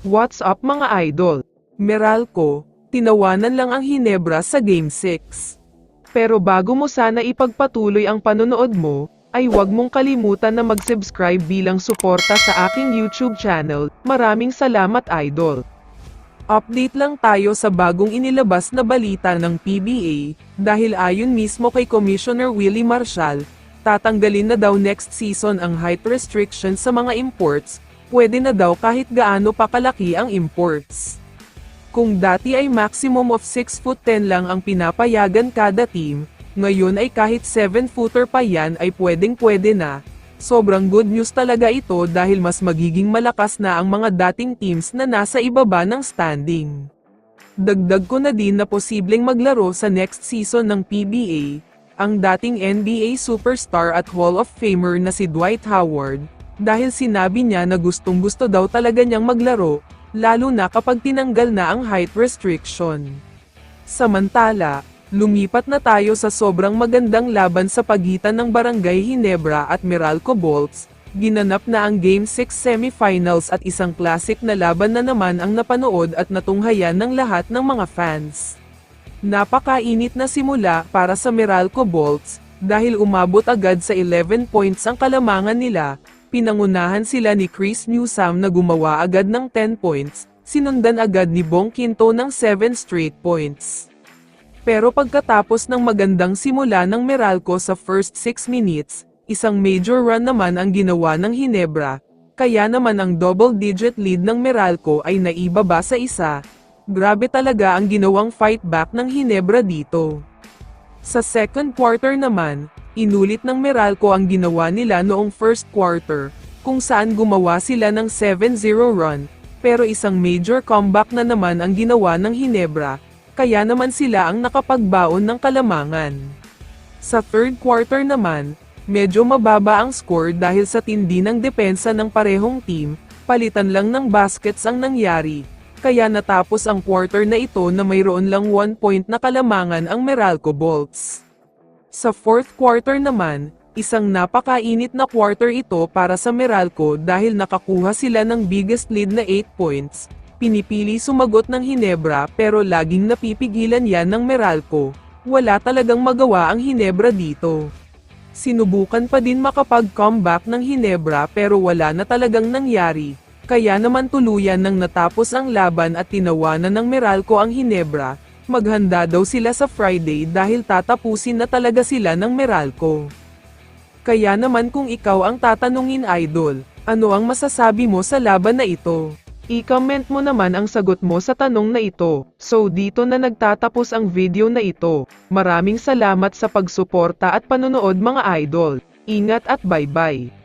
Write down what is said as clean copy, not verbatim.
What's up mga idol? Meralco, tinawanan lang ang Hinebra sa Game 6. Pero bago mo sana ipagpatuloy ang panonood mo, ay huwag mong kalimutan na mag-subscribe bilang suporta sa aking YouTube channel. Maraming salamat idol. Update lang tayo sa bagong inilabas na balita ng PBA, dahil ayon mismo kay Commissioner Willie Marcial, tatanggalin na daw next season ang height restriction sa mga imports, pwede na daw kahit gaano pa kalaki ang imports. Kung dati ay maximum of 6'10" lang ang pinapayagan kada team, ngayon ay kahit 7-footer pa yan ay pwedeng-pwede na. Sobrang good news talaga ito dahil mas magiging malakas na ang mga dating teams na nasa ibaba ng standing. Dagdag ko na din na posibleng maglaro sa next season ng PBA, ang dating NBA superstar at Hall of Famer na si Dwight Howard, dahil sinabi niya na gustong-gusto daw talaga niyang maglaro, lalo na kapag tinanggal na ang height restriction. Samantala, lumipat na tayo sa sobrang magandang laban sa pagitan ng Barangay Hinebra at Meralco Bolts. Ginanap na ang Game 6 semifinals at isang classic na laban na naman ang napanood at natunghayan ng lahat ng mga fans. Napakainit na simula para sa Meralco Bolts, dahil umabot agad sa 11 points ang kalamangan nila. Pinangunahan sila ni Chris Newsome na gumawa agad ng 10 points, sinundan agad ni Bong Quinto ng 7 straight points. Pero pagkatapos ng magandang simula ng Meralco sa first 6 minutes, isang major run naman ang ginawa ng Hinebra, kaya naman ang double-digit lead ng Meralco ay naibaba sa isa. Grabe talaga ang ginawang fight back ng Hinebra dito. Sa second quarter naman, inulit ng Meralco ang ginawa nila noong first quarter, kung saan gumawa sila ng 7-0 run, pero isang major comeback na naman ang ginawa ng Hinebra, kaya naman sila ang nakapagbaon ng kalamangan. Sa third quarter naman, medyo mababa ang score dahil sa tindi ng depensa ng parehong team, palitan lang ng baskets ang nangyari, kaya natapos ang quarter na ito na mayroon lang 1 point na kalamangan ang Meralco Bolts. Sa fourth quarter naman, isang napakainit na quarter ito para sa Meralco dahil nakakuha sila ng biggest lead na 8 points. Pinipili sumagot ng Hinebra pero laging napipigilan yan ng Meralco. Wala talagang magawa ang Hinebra dito. Sinubukan pa din makapag-comeback ng Hinebra pero wala na talagang nangyari. Kaya naman tuluyan nang natapos ang laban at tinawanan ng Meralco ang Hinebra. Maghanda daw sila sa Friday dahil tatapusin na talaga sila ng Meralco. Kaya naman kung ikaw ang tatanungin idol, ano ang masasabi mo sa laban na ito? I-comment mo naman ang sagot mo sa tanong na ito. So dito na nagtatapos ang video na ito. Maraming salamat sa pagsuporta at panonood mga idol. Ingat at bye-bye.